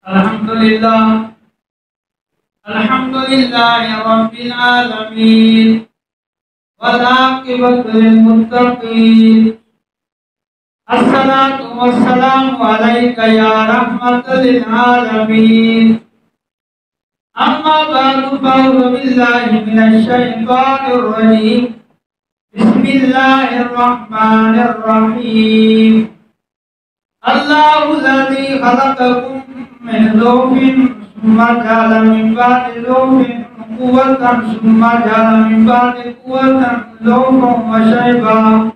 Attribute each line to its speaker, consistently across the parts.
Speaker 1: الحمدللہ الحمدللہ رب العالمین والعاقبۃ للمتقین الصلاۃ والسلام علیک یا رحمۃ للعالمین اما بعد فاعوذ باللہ من الشیطان الرجیم بسم اللہ الرحمن الرحیم اللہ الذی خلقکم من ضعف ثم جعل من بعد ضعف قوة ثم جعل من بعد قوة ضعفا وشيبا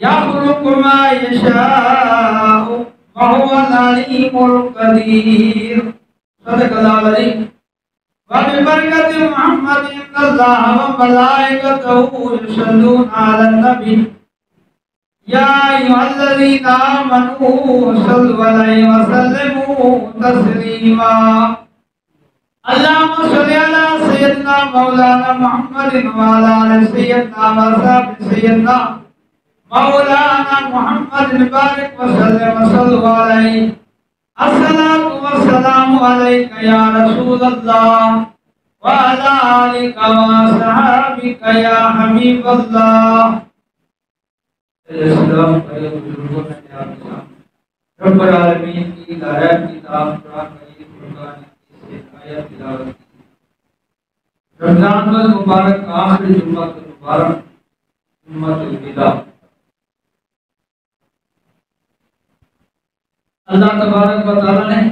Speaker 1: يخلق ما يشاء وهو العليم القدير صدق الله العظيم وببركة محمد إن الله وملائكته يصلون على النبي يا أيها الذين آمنوا صلوا عليه وسلموا تسليما اللهم صل على سيدنا مولانا محمد وعلى آل سيدنا وصحبه سيدنا مولانا محمد بارك وسلم صلوا عليه الصلاة والسلام عليك يا رسول الله وعلى آلك وصحبك يا حبيب الله السلام علیکم رب العالمین کی ہدایت کتاب قرآن مجید فرقان کی آیت تلاوت کی رمضان المبارک آخری جمعہ مبارک جمعہ الوداع اللہ تبارک و تعالی نے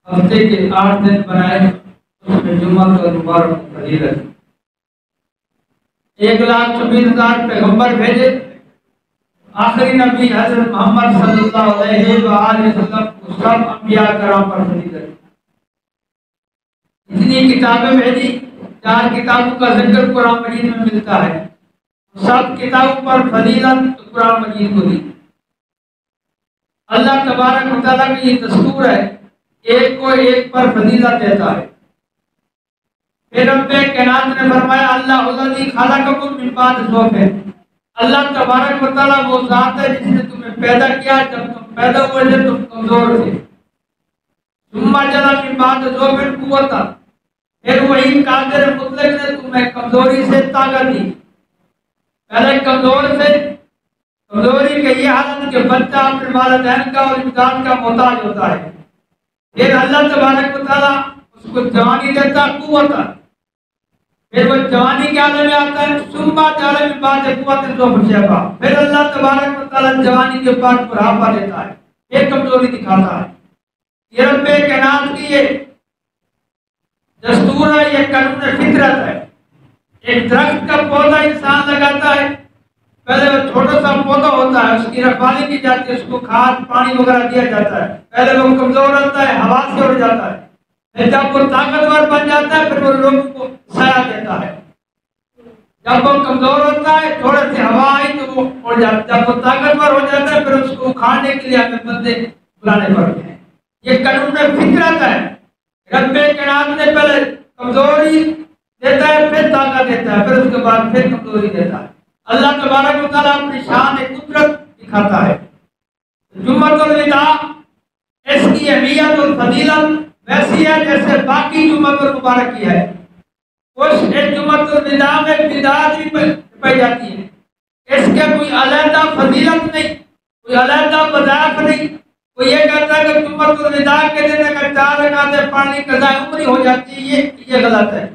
Speaker 1: ہفتے کے 8 دن بنائے اس میں جمعہ المبارک فضیلت 1,24,000 پیغمبر بھیجے آخری نبی حضرت محمد صلی اللہ علیہ وآلہ وسلم کو سب انبیاء کرام پر فضیلت اتنی کتابیں بھیجی 4 کتابوں کا ذکر قرآن مجید میں ملتا ہے سب کتابوں پر فضیلت قرآن مجید کو دی اللہ تبارک و تعالیٰ کی یہ دستور ہے ایک کو ایک پر فضیلت دیتا ہے پھر رب کائنات نے فرمایا اللہ الذی خلقکم من بعد ضعف اللہ تبارک و تعالیٰ وہ ذات ہے جس نے تمہیں پیدا کیا جب تم پیدا ہوئے تھے تم کمزور تھے ثم جعل من بعد ضعف قوة پھر وہی قادر مطلق نے تمہیں کمزوری سے طاقت دی پہلے کمزور تھے کمزوری کی یہ حالت کہ بچہ اپنے والدین کا اور امداد کا محتاج ہوتا ہے پھر اللہ تبارک و تعالیٰ اس کو جوانی دیتا قوت پھر وہ جوانی کے عالم میں آتا ہے ثم جعل من بعد قوة ضعف شیبا پھر اللہ تبارک و تعالیٰ جوانی کے بعد بڑھاپا دیتا ہے یہ کمزوری دکھاتا ہے یہ رب کائنات کی یہ دستور ہے یہ قانون فطرت ہے ایک درخت کا پودا انسان لگاتا ہے پہلے وہ چھوٹا سا پودا ہوتا ہے اس کی رکھوالی کی جاتی ہے اس کو کھاد پانی وغیرہ دیا جاتا ہے پہلے وہ کمزور ہوتا ہے ہوا سے اڑ جاتا ہے پھر جب وہ طاقتور بن جاتا ہے پھر وہ لوگوں کو سایہ دیتا ہے جب وہ کمزور ہوتا ہے تھوڑے سے ہوا آئی تو وہ اڑ جاتا ہے جب وہ طاقتور ہو جاتا ہے پھر اس کو اکھاڑنے کے لیے ہمیں بندے بلانے پڑتے ہیں یہ قانون فطرت ہے رب کائنات نے پہلے کمزوری دیتا ہے پھر طاقت دیتا ہے پھر اس کے بعد پھر کمزوری دیتا ہے اللہ تبارک و تعالیٰ اپنی شان قدرت دکھاتا ہے جمعہ الوداع اس کی اہمیت اور فضیلت ویسی ہے جیسے باقی جمعہ المبارک کی ہے اس جمعہ الوداع میں بدعات بھی پائی جاتی ہے اس کے کوئی علیحدہ فضیلت نہیں کوئی علیحدہ وظائف نہیں کوئی یہ کہتا ہے کہ جمعہ الوداع کے دن اگر 4 رکعتیں پڑھنے قضاء عمری ہو جاتی ہے یہ غلط ہے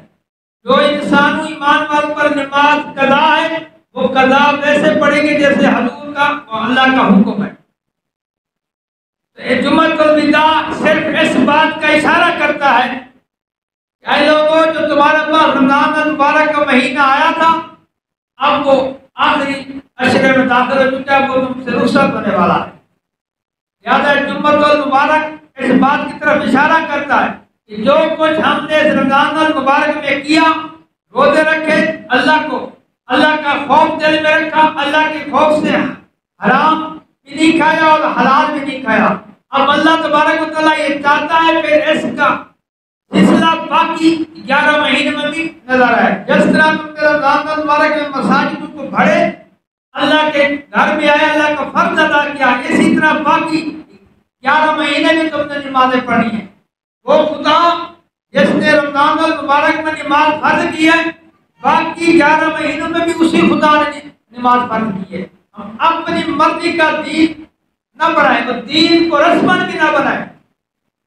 Speaker 1: جو انسان و ایمان والوں پر نماز قضا ہے وہ قضا ویسے پڑھیں گے جیسے حضور کا اور اللہ کا حکم ہے جمعہ الوداع صرف اس بات کا اشارہ کرتا ہے کہ اے لوگوں جو تمہارے پاس رمضان المبارک کا مہینہ آیا تھا اب وہ آخری عشرے میں داخل ہو چکا ہے وہ تم سے رخصت ہونے والا ہے لہٰذا جمعہ المبارک اس بات کی طرف اشارہ کرتا ہے کہ جو کچھ ہم نے اس رمضان المبارک میں کیا روزے رکھے اللہ کا خوف دل میں رکھا اللہ کے خوف سے حرام بھی نہیں کھایا اور حلال بھی نہیں کھایا اب اللہ تبارک و تعالیٰ یہ چاہتا ہے پھر اس کا سلسلہ باقی 11 مہینے میں بھی نظر آئے جس طرح تم نے رمضان المبارک میں مساجد کو بھرے اللہ کے گھر میں آئے اللہ کا فرض ادا کیا اسی طرح باقی 11 مہینے لیے تم نے نمازیں پڑھی ہیں۔ وہ خدا جس نے رمضان المبارک میں نماز فرض کی ہے، باقی 11 مہینوں میں بھی اسی خدا نے نماز فرض کی ہے۔ ہم اپنی مرضی کا دین نہ بنائیں، وہ دین کو رسمن بھی نہ بنائیں۔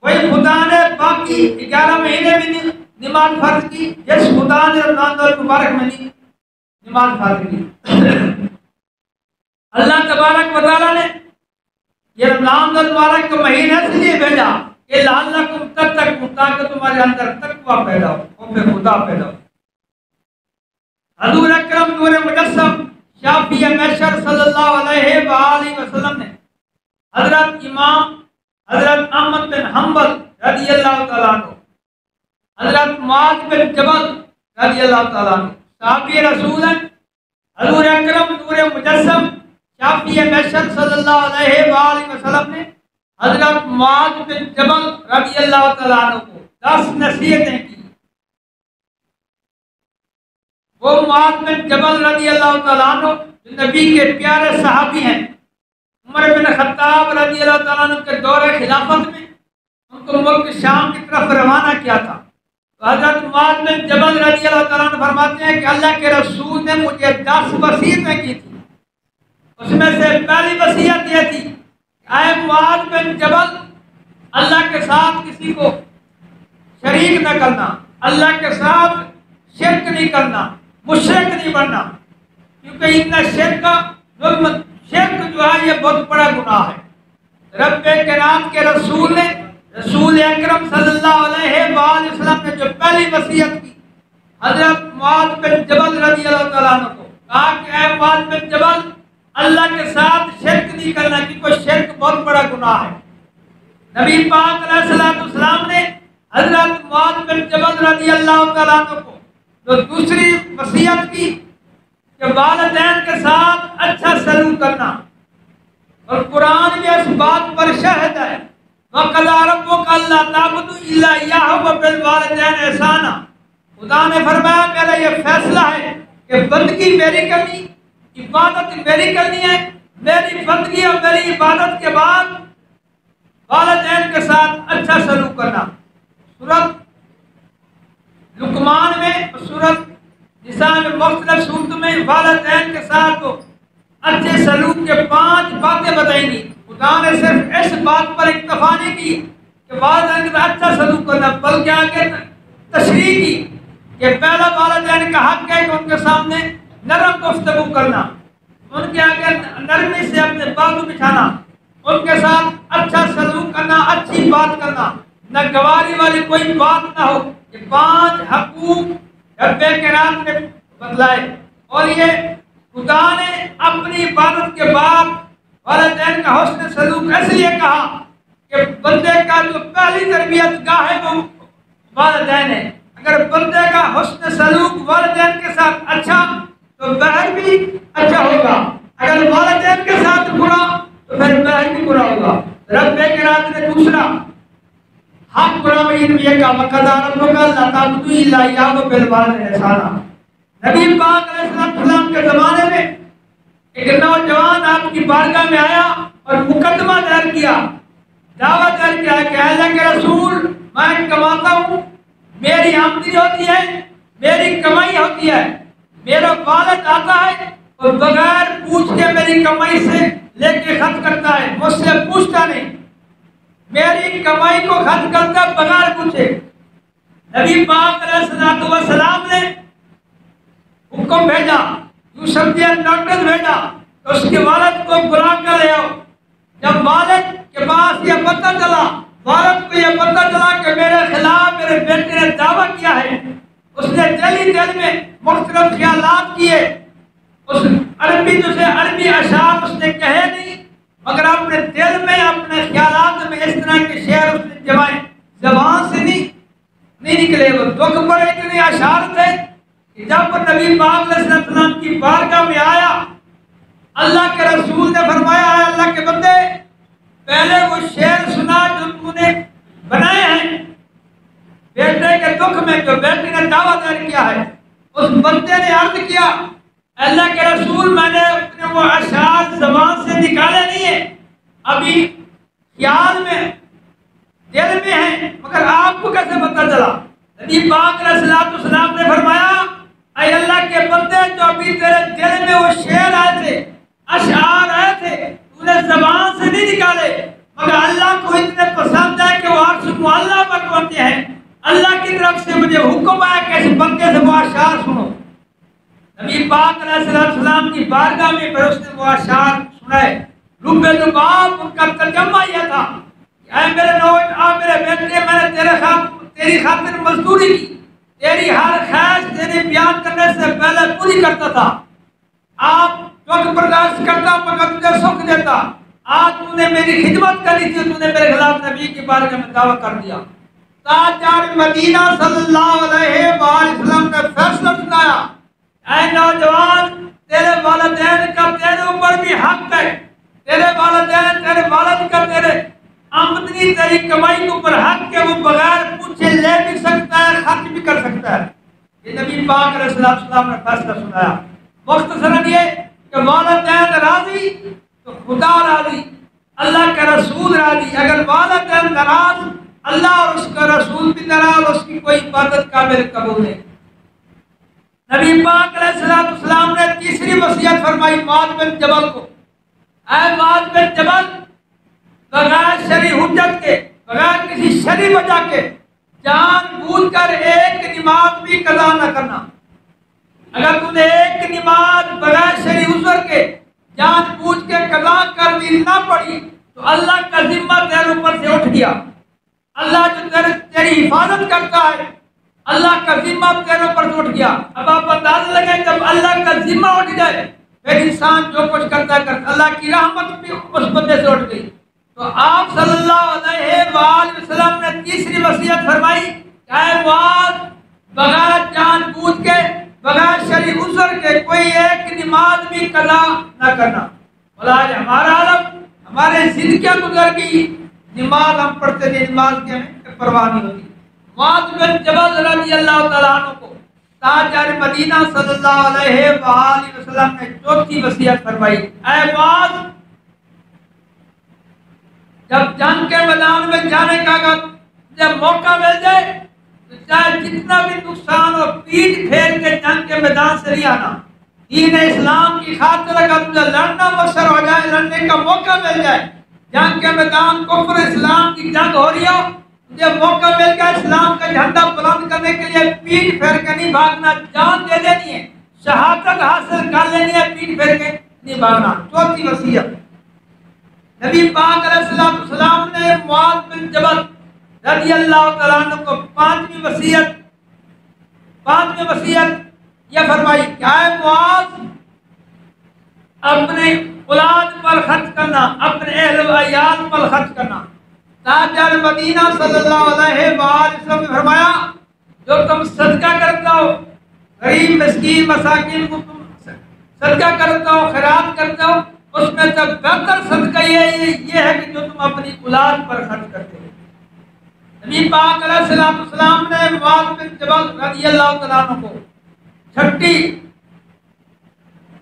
Speaker 1: وہی خدا نے باقی 11 مہینے بھی نماز فرض کی، جس خدا نے رمضان المبارک میں نماز فرض کی۔ اللہ تبارک و تعالیٰ نے یہ رمضان المبارک کا مہینہ اس لیے بھیجا کہ لعلکم تتقون، تاکہ تمہارے اندر تقویٰ پیدا ہو، خوف خدا پیدا ہو۔ حضور اکرم نور مجسم شافی محشر صلی اللہ علیہ وآلہ وسلم نے حضرت امام حضرت احمد بن حنبل رضی اللہ تعالیٰ عنہ، حضرت معاذ بن جبل رضی اللہ تعالیٰ عنہ، صحابی رسول ہیں، حضور اکرم نور مجسم شافی محشر صلی اللہ علیہ وآلہ وسلم نے حضرت معاذ بن جبل رضی اللہ تعالیٰ عنہ کو 10 نصیحتیں کی۔ وہ معاذ بن جبل رضی اللہ تعالیٰ عنہ جو نبی کے پیارے صحابی ہیں، عمر بن خطاب رضی اللہ تعالیٰ عنہ کے دور خلافت میں ان کو ملک شام کی طرف روانہ کیا تھا۔ تو حضرت معاذ بن جبل رضی اللہ تعالیٰ عنہ فرماتے ہیں کہ اللہ کے رسول نے مجھے 10 وصیتیں کی تھی، اس میں سے پہلی وصیت یہ تھی کہ اے معاذ بن جبل، اللہ کے ساتھ کسی کو شریک نہ کرنا، اللہ کے ساتھ شرک نہیں کرنا، مشرک نہیں بننا، کیونکہ اتنا شرک جو ہے یہ بہت بڑا گناہ ہے۔ رب کائنات کے رسول نے، رسول اکرم صلی اللہ علیہ وآلہ وسلم نے جو پہلی وصیت کی حضرت معاذ بن جبل رضی اللہ تعالیٰ عنہ کو، کہا کہ اے معاذ بن جبل، اللہ کے ساتھ شرک نہیں کرنا، کیونکہ شرک بہت بڑا گناہ ہے۔ نبی پاک علیہ السلام نے حضرت معاذ بن جبل رضی اللہ تعالیٰ عنہ کو جو دوسری وصیت کی کہ والدین کے ساتھ اچھا سلوک کرنا، اور قرآن بھی اس بات پر شاہد ہے، وَقَضَىٰ رَبُّكَ أَلَّا تَعْبُدُوا إِلَّا إِيَّاهُ وَبِالْوَالِدَيْنِ إِحْسَانًا۔ خدا نے فرمایا میرا یہ فیصلہ ہے کہ بندگی میری کرنی، عبادت میری کرنی ہے، میری بندگی اور میری عبادت کے بعد والدین کے ساتھ اچھا سلوک کرنا۔ سورۃ لقمان میں، سورۃ نساء میں، مختلف صورتوں میں والدین کے ساتھ اچھے سلوک کے 5 باتیں بتائیں گی۔ خدا نے صرف اس بات پر اکتفا نہیں کی کہ والدین کے ساتھ اچھا سلوک کرنا، بلکہ آگے تشریح کی کہ پہلا والدین کا حق ہے کہ ان کے سامنے نرم گفتگو کرنا، ان کے آگے نرمی سے اپنے بازو بچھانا، ان کے ساتھ اچھا سلوک کرنا، اچھی بات کرنا، نہ گواری والی کوئی بات نہ ہو۔ یہ 5 حقوق رب کائنات نے بتلائے، اور یہ خدا نے اپنی عبادت کے بعد والدین کا حسن سلوک اس لیے کہا کہ بندے کا جو پہلی تربیت گاہ ہے وہ والدین ہے۔ اگر بندے کا حسن سلوک والدین کے ساتھ اچھا تو باہر بھی اچھا ہوگا، اگر والدین کے ساتھ برا تو پھر باہر بھی برا ہوگا۔ رب کائنات نے دوسرا حق قرآن میں یہ کہا وَقَضَىٰ رَبُّكَ أَلَّا تَعْبُدُوا إِلَّا إِيَّاهُ وَبِالْوَالِدَيْنِ إِحْسَانًا۔ نبی پاک علیہ السلام کے زمانے میں ایک نوجوان آپ کی بارگاہ میں آیا اور مقدمہ دائر کیا، دعویٰ دائر کیا کہ اللہ کے رسول، میں کماتا ہوں، میری آمدنی ہوتی ہے، میری کمائی ہوتی ہے، میرا والد آتا ہے اور بغیر پوچھ کے میری کمائی سے لے کے خرچ کرتا ہے، مجھ سے پوچھتا نہیں، میری کمائی کو خرچ کرتا بغیر پوچھے۔ نبی پاک علیہ السلام نے حکم بھیجا، یوسف نے ڈاکٹر بھیجا تو اس کے والد کو بلا کر لے آؤ۔ جب والد کے پاس یہ پتہ چلا، والد کو یہ پتہ چلا کہ میرے خلاف میرے بیٹے نے دعویٰ کیا ہے، اس نے دل میں مختلف خیالات کیے، اس عربی اشعار اس نے کہے نہیں، مگر اپنے دل میں اپنے خیالات میں اس طرح کے شعر اس نے جمائے، زبان سے نہیں نکلے۔ وہ دکھ پر اتنے اشعار تھے کہ جب نبی پاک علیہ السلام کی بارگاہ میں آیا، اللہ کے رسول نے فرمایا ہے اللہ کے بندے، پہلے وہ شعر سنا جو تم نے بنائے ہیں بیٹے کے دکھ میں، جو بیٹے نے دعویٰ دائر کیا ہے۔ اس بندے نے عرض کیا اللہ کے رسول، میں نے اپنے وہ اشعار زبان سے نکالے نہیں ہیں، ابھی خیال میں جیل میں ہیں، مگر آپ کو کیسے پتہ چلا؟ نبی پاک علیہ السلام نے فرمایا اے اللہ کے بندے، جو ابھی تیرے دل میں وہ شعر آئے تھے، اشعار آئے تھے، تو نے زبان سے نہیں نکالے، مگر اللہ کو اتنے پسند ہے کہ وہ عرش معلیٰ پر پہنچے ہیں۔ اللہ کی طرف سے مجھے حکم آیا کہ اس بندے سے وہ اشعار سنو۔ نبی پاک علیہ السلام کی بارگاہ میں پھر اس نے وہ اشعار سنائے۔ رب لباب ان کا ترجمہ یہ تھا کہ اے میرے نوج، میرے بیٹے، میں نے تیری خاطر مزدوری کی، تیری ہر خواہش تیرے بیان کرنے سے پہلے پوری کرتا تھا۔ آپ دکھ برداشت کرتا مگر تجھے سکھ دیتا۔ آج تو نے میری خدمت کری تھی، تو نے میرے خلاف نبی کی بارگاہ میں دعویٰ کر دیا۔ تاجدار مدینہ صلی اللہ علیہ وآلہ وسلم نے فیصلہ سنایا، اے نوجوان، تیرے والدین کا تیرے اوپر بھی حق ہے، تیرے والدین، تیرے والد کا تیرے آمدنی، تیری کمائی کے اوپر حق ہے، وہ بغیر پوچھے لے بھی سکتا ہے، خرچ بھی کر سکتا ہے۔ یہ نبی پاک علیہ السلام نے فیصلہ سنایا۔ مختصراً یہ کہ والدین راضی تو خدا راضی، اللہ کا رسول راضی۔ اگر والدین ناراض، اللہ اور اس کا رسول بھی ناراض، اس کی کوئی عبادت قابل قبول نہیں۔ نبی پاک علیہ السلام نے تیسری وصیت فرمائی معاذ بن جبل کو، اے معاذ بن جبل، بغیر شرعی حجت کے، بغیر کسی شرعی وجہ کے جان بوجھ کر ایک نماز بھی قضا نہ کرنا۔ اگر تم نے ایک نماز بغیر شرعی عذر کے جان بوجھ کے قضا کر دی نہ پڑی تو اللہ کا ذمہ تیرے اوپر سے اٹھ گیا۔ اللہ جو تیری حفاظت کرتا ہے، اللہ کا ذمہ تیرے اوپر سے اٹھ گیا۔ اب آپ اندازہ لگائیں، جب اللہ کا ذمہ اٹھ جائے پھر انسان جو کچھ کرتا ہے، اللہ کی رحمت بھی اس بندے سے اٹھ گئی۔ تو آپ صلی اللہ علیہ وآلہ وسلم نے تیسری وصیت فرمائی کہ اے معاذ، بغیر جان بوجھ کے، بغیر شرعی عذر کے کوئی ایک نماز بھی قضا نہ کرنا۔ بھلا آج ہمارا عالم، ہمارے زندگیاں گزر گئی، نماز ہم پڑھتے تھے، نماز کی ہمیں پرواہ نہیں ہوتی۔ معاذ بن جبل رضی اللہ تعالیٰ عنہ کو تاجدار مدینہ صلی اللہ علیہ وآلہ وسلم نے چوتھی وصیت فرمائی، اے معاذ، جب جنگ کے میدان میں جانے کا جب موقع مل جائے تو چاہے جتنا بھی نقصان ہو، پیٹ پھیر کے جنگ کے میدان سے نہیں آنا۔ دین اسلام کی خاطر اگر تجھے لڑنا مشر ہو جائے، لڑنے کا موقع مل جائے، جنگ کے میدان کفر اسلام کی جنگ ہو رہی ہو، تجھے موقع مل گیا اسلام کا جھنڈا بلند کرنے کے لیے، پیٹ پھیر کے نہیں بھاگنا، جان دے دینی ہے، شہادت حاصل کر لینی ہے، پیٹ پھیر کے نہیں بھاگنا۔ چوتھی وصیت نبی پاک علیہ السلام نے معاذ بن جبل رضی اللہ تعالیٰ عنہ کو پانچویں وصیت یہ فرمائی کہ اے معاذ، اپنے اولاد پر خرچ کرنا، اپنے اہل و عیال پر خرچ کرنا۔ تاجدار مدینہ صلی اللہ علیہ وآلہ وسلم نے فرمایا، جو تم صدقہ کرتا ہو، غریب مسکین مساکین کو تم صدقہ کرتا ہو، خیرات کرتا ہو، اس میں سے بہتر صدقہ یہ ہے کہ جو تم اپنی اولاد پر خرچ کرتے ہو۔ نبی پاک علیہ السلام نے معاذ بن جبل رضی اللہ تعالیٰ عنہ کو چھٹی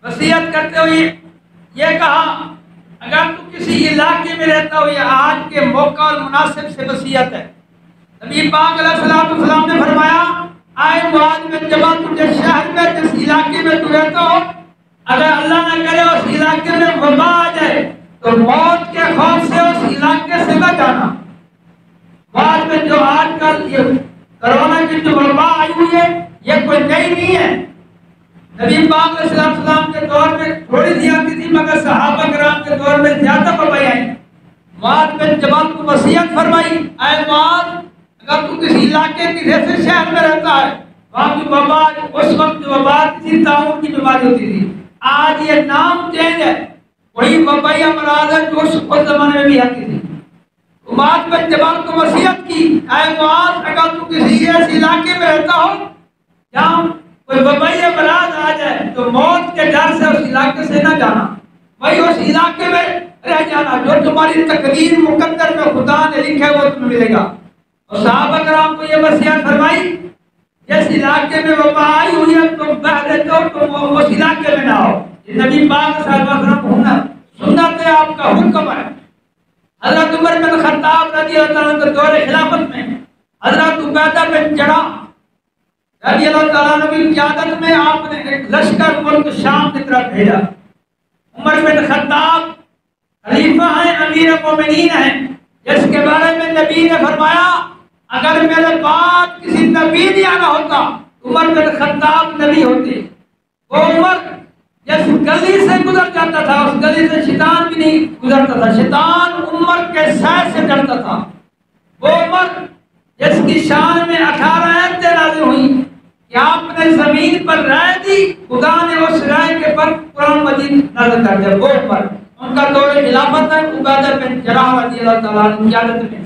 Speaker 1: وصیت کرتے ہوئے یہ کہا، اگر تو کسی علاقے میں رہتا ہو، یہ آج کے موقع اور مناسب سے وصیت ہے۔ نبی پاک علیہ السلام نے فرمایا، اے معاذ بن جبل، تجھے شہر میں جس علاقے میں تو رہتا ہو، اگر اللہ نہ کرے اس علاقے میں وبا آ جائے تو موت کے خوف سے اس علاقے سے نہ جانا۔ بعد میں جو آج کل یہ کرونا کی جو وبا آئی ہوئی ہے، یہ کوئی نئی نہیں ہے۔ نبی پاک علیہ السلام کے دور میں تھوڑی سی آتی تھی، مگر صحابہ کرام کے دور میں زیادہ وبائیں آئی۔ معاذ بن جبل کو وصیت فرمائی، اے معاذ، اگر تو کسی علاقے کی جیسے شہر میں رہتا ہے، وہاں کی وبا، اس وقت وبا کسی طاعون کی بیماری ہوتی تھی، آج یہ نام چینج ہے، وہی وبائی امراض ہے جو اس زمانے میں بھی آتی تھی۔ معاذ بن جبل کو وصیت کی، اے معاذ، اگر تو کسی ایسے علاقے میں رہتا ہو جہاں کوئی وبائی امراض آ جائے تو موت کے ڈر سے اس علاقے سے نہ جانا، وہی اس علاقے میں رہ جانا، جو تمہاری تقدیر مقدر میں خدا نے لکھا ہے وہ تمہیں ملے گا۔ اور صحابہ کرام کو یہ وصیت فرمائی، جس علاقے میں وبا آئی ہوئی ہے تم بہ رہتے ہو، تم اس علاقے میں نہ ہو۔ یہ نبی پاک صلی اللہ علیہ وسلم سنت ہے، آپ کا حکم ہے۔ حضرت عمر بن خطاب رضی اللہ عنہ کے دور خلافت میں حضرت عبیدہ بن جراح رضی اللہ تعالیٰ عنہ کی قیادت میں آپ نے ایک لشکر ملک شام کی طرف بھیجا. عمر بن خطاب خلیفہ ہیں، امیر مومنین ہیں، جس کے بارے میں نبی نے فرمایا اگر میرے بعد کسی نبی نہیں آنا ہوتا عمر بن خطاب نبی ہوتے. وہ عمر جس گلی سے گزر جاتا تھا اس گلی سے شیطان بھی نہیں گزرتا تھا، شیطان عمر کے سائے سے ڈرتا تھا. وہ عمر جس کی شان میں 18 آیتیں نازل ہوئی کہ آپ نے زمین پر رائے دی، خدا نے اس رائے کے پر قرآن مجید نازل کر دیا. وہ عمر ان کا دور خلافت ہے. عبیدہ بن جراح رضی اللہ تعالیٰ عنہ کی قیادت میں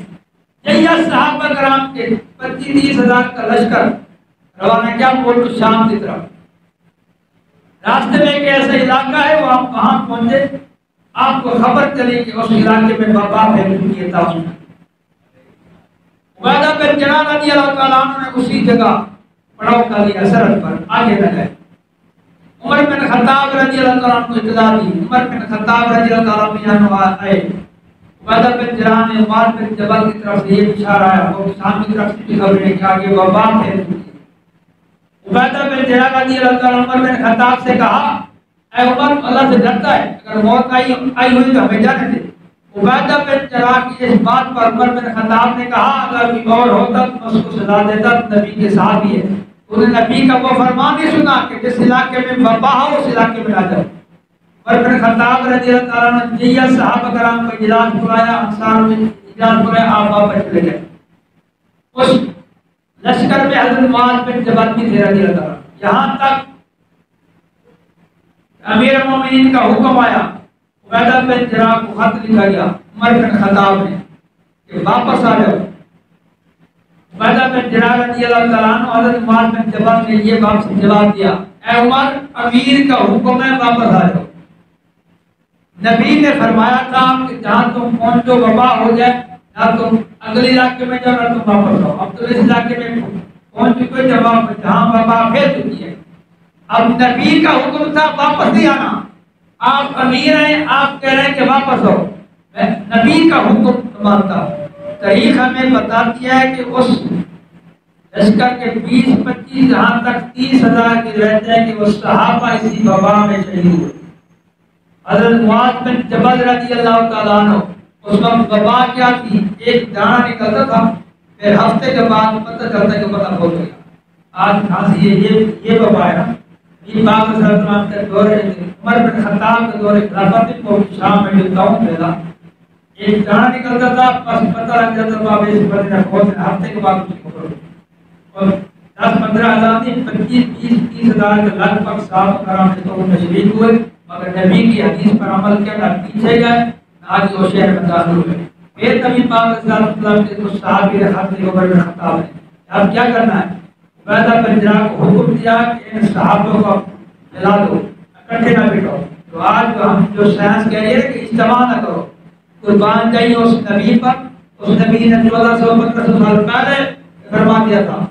Speaker 1: جیسے صحابہ کرام کے 25-30 ہزار کا لشکر روانہ کیا ملک شام کی طرف. راستے میں ایک ایسا علاقہ ہے وہ آپ وہاں پہنچے، آپ کو خبر چلی کہ اس علاقے میں وبا پھیل چکی ہے. عبیدہ بن جراح رضی اللہ تعالیٰ عنہ نے اسی جگہ پڑاؤ کا لیا، سرحد پر آگے نہ گئے. عمر بن خطاب رضی اللہ تعالیٰ عنہ کو اطلاع دی. عمر بن خطاب رضی اللہ تعالیٰ عنہ آئے. عبیدہ بن جراح نے معاذ بن جبل کی طرف سے یہ اشارہ آیا، وہ شام کی طرف سے بھی خبریں کہ آگے وبا پھیل چکی ہے. عبیدہ بن جراح رضی اللہ تعالیٰ عنہ عمر بن خطاب سے کہا اے عمر اللہ سے ڈرتا ہے، اگر موت آئی ہوئی تو ہمیں جانے دے. عبیدہ بن جراح کی اس بات پر عمر بن خطاب نے کہا اگر کوئی اور ہوتا تو اس کو سزا دیتا، نبی کے صحابی ہے. انہوں نے نبی کا وہ فرمان نہیں سنا کہ جس علاقے میں وبا ہو اس علاقے میں نہ جاؤ. عمر بن خطاب رضی اللہ تعالیٰ عنہ جیسے صحابہ کرام کا اجلاس بلایا، انصار میں اجلاس بلایا، آپ واپس چلے گئے. اس لشکر میں حضرت معاذ بن جبل بھی تھے رضی اللہ تعالیٰ. یہاں تک امیر مومنین کا حکم آیا، عبیدہ بن جراح کو خط لکھا گیا عمر بن خطاب نے کہ واپس آ جاؤ. عبیدہ بن جراح رضی اللہ تعالیٰ عنہ حضرت معاذ بن جبل نے یہ واپس جواب دیا اے عمر امیر کا حکم ہے واپس آ جاؤ. نبی نے فرمایا تھا کہ جہاں تم پہنچو وبا ہو جائے نہ تم اگلے علاقے میں جاؤ نہ تم واپس آؤ. اب تو اس علاقے میں پہنچ چکے جہاں وبا پھیل چکی ہے. اب نبی کا حکم تھا واپس نہیں آنا، آپ امیر ہیں، آپ کہہ رہے ہیں کہ واپس آؤ. میں نبی کا حکم مانتا ہوں. تاریخ ہمیں بتاتی ہے کہ اس لشکر کے 20-25 جہاں تک 30,000 کی رہتے ہیں کہ وہ صحابہ اسی وبا میں شہید ہوئے. حضرت معاذ بن جبل رضی اللہ تعالیٰ عنہ اس وقت وبا کیا تھی، ایک دانہ نکلتا تھا، پھر ہفتے کے بعد پتہ چلتا کہ پتہ ہو گیا. آج کھانسی یہ وبا ہے نا. یہ باپ صلی اللہ علیہ وسلم کے دور عمر بن خطاب کے دور خلافت کو شام میں جو داؤں پھیلا، ایک دانہ نکلتا تھا، بس پتہ لگ جاتا تھا اس بندے نے کھول دیا. ہفتے کے بعد اس کو پکڑو اور 10-15 ہزار نہیں 25-30 ہزار کے لگ بھگ صحابہ کرام نے تو تشریف ہوئے، مگر نبی کی حدیث پر عمل کیا نہ پیچھے گئے نہ آگے وہ شہر میں داخل ہوئے. پھر تبھی پاک صلی اللہ علیہ وسلم کے کچھ صحابی نے خط لکھا عمر بن خطاب نے اب کیا کرنا ہے. عبیدہ بن جراح کو حکم دیا کہ ان صحابوں کو ملا دو، اکٹھے نہ بٹھو. تو آج ہم جو سائنس کہہ رہی ہے کہ اجتماع نہ کرو، قربان جائیے اس نبی پر. اس نبی نے 1400-1500 سال پہلے فرما دیا تھا.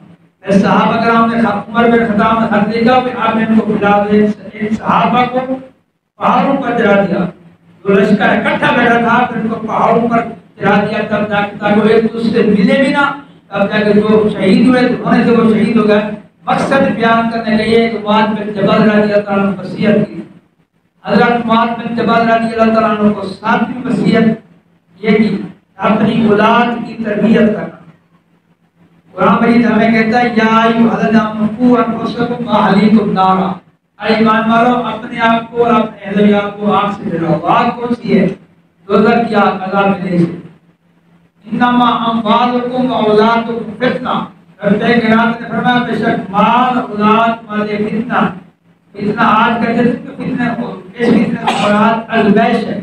Speaker 1: صحابہ کرام نے عمر بن خطاب نے خط لکھا کہ آپ ان کو ملا دیں. ان صحابہ کو پہاڑوں پر چڑھا دیا، جو لشکر اکٹھا بیٹھا تھا پھر ان کو پہاڑوں پر چڑھا دیا تب تاکہ وہ ایک دوسرے سے ملے بھی نہ. تب جا کے جو شہید ہوئے ہونے سے وہ شہید ہو گئے. مقصد بیان کرنے کے لیے کہ معاذ بن جبل رضی اللہ تعالیٰ عنہ وصیت کی. حضرت معاذ بن جبل رضی اللہ تعالیٰ عنہ کو 7ویں وصیت یہ کی اپنی اولاد کی تربیت کرنا. قرآن مجید ہمیں کہتا ہے یا ایھا الذین آمنوا انفسکم واہلیکم نارا، اے ایمان والو اپنے آپ کو اور اپنے اہل ویال کو آگ سے ڈراؤ. آگ کون سی ہے؟ دوزخ کی آگ، عذاب میں سے. انما اموالکم واولادکم فتنہ، رب کائنات نے فرمایا بے شک مال اولاد تمہارے فتنہ. فتنہ آج کا جس کو فتنہ ہو اس فتنہ سے مراد البیش ہے.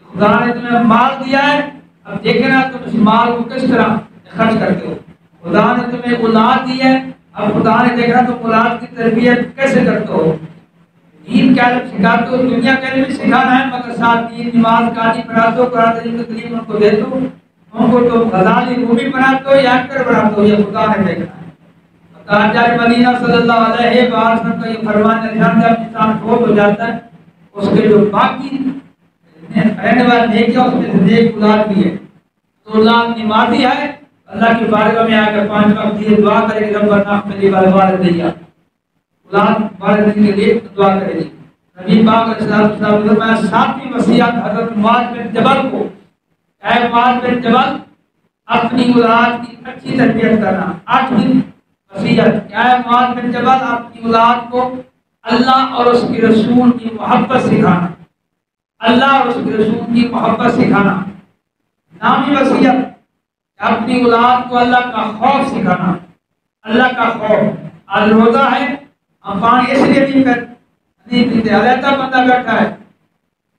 Speaker 1: خدا نے تمہیں مال دیا ہے، اب دیکھنا تم اس مال کو کس طرح خرچ کرتے ہو. خدا نے تمہیں اولاد دی ہے، اب خدا نے دیکھنا تم اولاد کی تربیت کیسے کرتے ہو. دین کا علم سکھاتے ہو، دنیا کا علم سکھانا ہے مگر ساتھ دین نماز قاضی پڑھاتے ہو، قرآن کی تکلیف ان کو دیتے ہو، ان کو تو غزالی رومی بناتے ہو یا ایکٹر بناتے ہو. یہ خدا نے دیکھنا ہے. تاجدار مدینہ صلی اللہ علیہ وسلم کا یہ فرمان ہے جب انسان فوت ہو جاتا ہے اس کے جو باقی رہنے والا نیکیاں اس میں سے نیک اولاد بھی ہے. تو اولاد نمازی ہے, اللہ کی بارگاہ میں آ کر 5 وقت یہ دعا کرے کہ رب نغفر والوالدیا, اولاد والدین کے لیے دعا کرے گی. نبی پاک علیہ الصلوۃ والسلام نے فرمایا 7ویں وصیت حضرت معاذ بن جبل کو, اے معاذ بن جبل اپنی اولاد کی اچھی تربیت کرنا. 8ویں وصیت, اے معاذ بن جبل اپنی اولاد کو اللہ اور اس کے رسول کی محبت سکھانا, اللہ اور اس کے رسول کی محبت سکھانا. 9ویں وصیت, اپنی اولاد کو اللہ کا خوف سکھانا, اللہ کا خوف. آج روزہ ہے, ہم پانی اس لیے نہیں پیتے, علیحدہ بندہ بیٹھا ہے,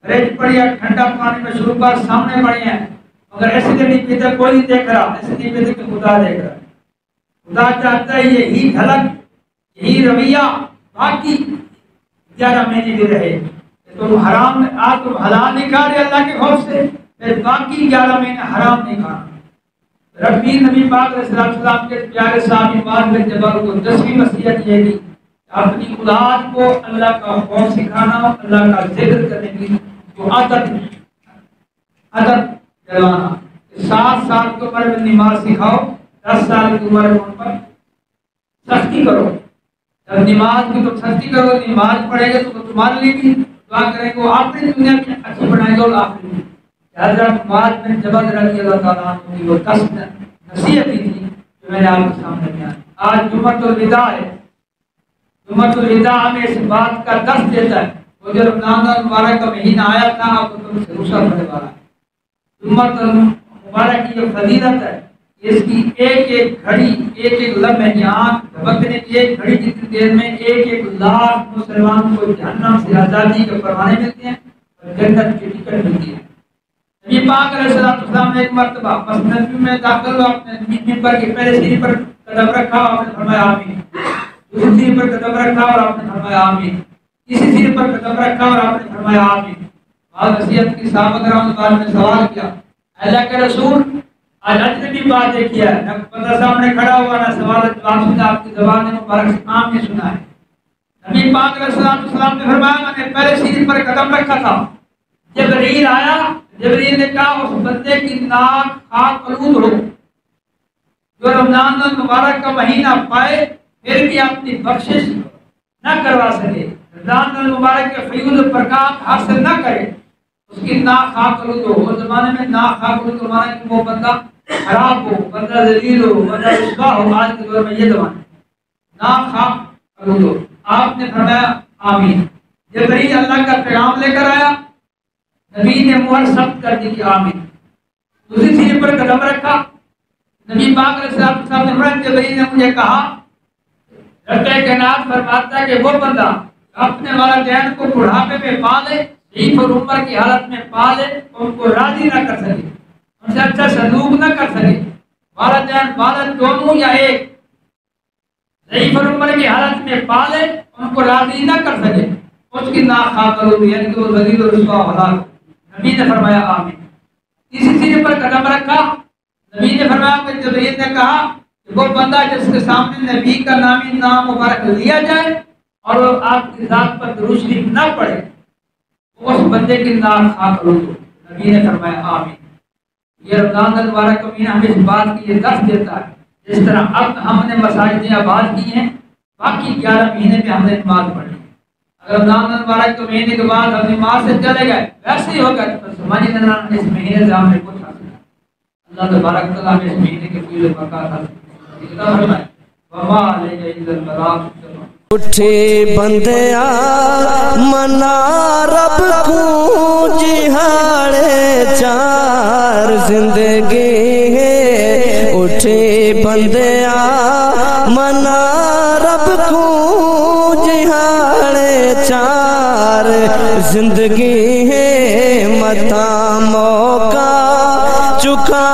Speaker 1: فریج پڑی ہے, ٹھنڈا پانی میں شروع کر سامنے پڑی ہیں, مگر اس لیے نہیں پیتے, کوئی نہیں دیکھ رہا, اس لیے پیتے کہ خدا دیکھ رہا ہے. خدا چاہتا ہے یہی جھلک, یہی رویہ باقی 11 مہینے بھی رہے. تم حرام آج تم حلال نہیں کھا رہے اللہ کے خوف سے, پھر باقی 11 مہینے حرام نہیں کھانا. ربی نبی پاک علیہ السلام کے پیارے صحابی معاذ بن جبل کو 10ویں وصیت یہ دی, اپنی اولاد کو اللہ کا خوف سکھانا, اللہ کا ذکر کرنے کی جو عادت دلانا. 7 سال کی عمر میں نماز سکھاؤ, 10 سال کی عمر میں ان پر سختی کرو. جب نماز کی تو سختی کرو, نماز پڑھے گے تو تمہارے لیے بھی دعا کریں گے, وہ اپنی دنیا میں اچھی بنائیں گے اور آخرت میں. حضرت معاذ بن جبل رضی اللہ تعالیٰ عنہ کی وہ 10 نصیحت تھی جو میں نے آپ کے سامنے بیان. آج جمعۃ الوداع ہے, جمعۃ الوداع ہمیں اس بات کا درس دیتا ہے. وہ جو رمضان المبارک کا مہینہ آیا تھا, آپ کو تم سے رخصت ہونے والا ہے. جمعۃ المبارک کی جو فضیلت ہے, اس کی ایک ایک گھڑی, ایک ایک لمحے, یہاں جھپکنے کی ایک گھڑی جتنی دیر میں 1 لاکھ مسلمان کو جہنم سے آزادی کے پروانے ملتے ہیں اور جنت کی ٹکٹ ملتی ہے. نبی پاک علیہ السلام نے ایک مرتبہ مسجد میں داخل ہوا, اپنے ممبر کے پہلے سیڑھی پر قدم رکھا, آپ نے فرمایا آمین. دوسری سیڑھی پر قدم رکھا اور آپ نے فرمایا آمین. تیسری سیڑھی پر قدم رکھا اور آپ نے فرمایا آمین. بعض نصیحت کی صحابہ کرام نے سوال کیا, اللہ کے رسول آج اجنبی بات دیکھی ہے, نہ بندہ سامنے کھڑا ہوا, نہ سوال جواب سنا, آپ کی زبان مبارک سے آمین سنا ہے. نبی پاک علیہ السلام نے فرمایا میں نے پہلے سیڑھی پر قدم رکھا تھا, جبرائیل آیا, جبرائیل نے کہا اس بندے کی ناک خاک آلود ہو جو رمضان المبارک کا مہینہ پائے پھر بھی اپنی بخشش نہ کروا سکے, رمضان المبارک کے فیض برکات حاصل نہ کرے, اس کی ناک خاک آلود ہو. اس زمانے میں ناک خاک آلود ہمارا کہ وہ بندہ خراب ہو, بندہ ذلیل ہو, بندہ رسوا ہو. آج کے دور میں یہ زمانہ ناک خاک آلود ہو. آپ نے فرمایا آمین. جبرائیل اللہ کا پیغام لے کر آیا, نبی نے مہر ثبت کر دی کہ آمین. دوسری سیڑھی پر قدم رکھا, نبی پاک علیہ السلام نے فرمایا جبرائیل نے مجھے کہا, رب کائنات فرماتا ہے کہ وہ بندہ اپنے والدین کو بڑھاپے میں پالے, ضعیف اور عمر کی حالت میں پالے, ان کو راضی نہ کر سکے, ان سے اچھا سلوک نہ کر سکے, والدین والد دونوں یا ایک, ضعیف اور عمر کی حالت میں پالے, ان کو راضی نہ کر سکے, اس کی ناک خاک آلود, یعنی کہ وہ ذلیل و رسوا ہلاک. نبی نے فرمایا آمین. تیسری سیڑھی پر قدم رکھا, نبی نے فرمایا کہ جبرائیل نے کہا کہ وہ بندہ جس کے سامنے نبی کا نام مبارک لیا جائے اور وہ آپ کی ذات پر درود شریف نہ پڑھے, اس بندے کی ناک خاک آلود ہو. نبی نے فرمایا آمین. یہ رمضان المبارک کا مہینہ ہمیں اس بات کی یہ درس دیتا ہے, جس طرح اب ہم نے مساجدیں آباد کی ہیں, باقی 11 مہینے میں ہم نے نماز پڑھی. اگر رمضان المبارک کے مہینے کے بعد ہم نماز سے چلے گئے, ویسے ہی ہوگا تو سمجھ لینا اس مہینے سے ہم نے کچھ حاصل کیا. اللہ تبارک تعالیٰ ہمیں اس مہینے کے پورے برکات حاصل فرمائے. وما علیہ الا البلاغ.
Speaker 2: اٹھے بندیا منا رب کو جہاڑے 4 زندگی ہے, اٹھے بندیا منا رب کو جہاڑے 4 زندگی ہے, متا موقع چکا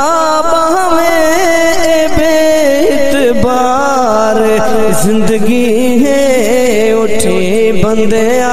Speaker 2: بہمیں بے اعتبار زندگی ہے. اٹھے بندیا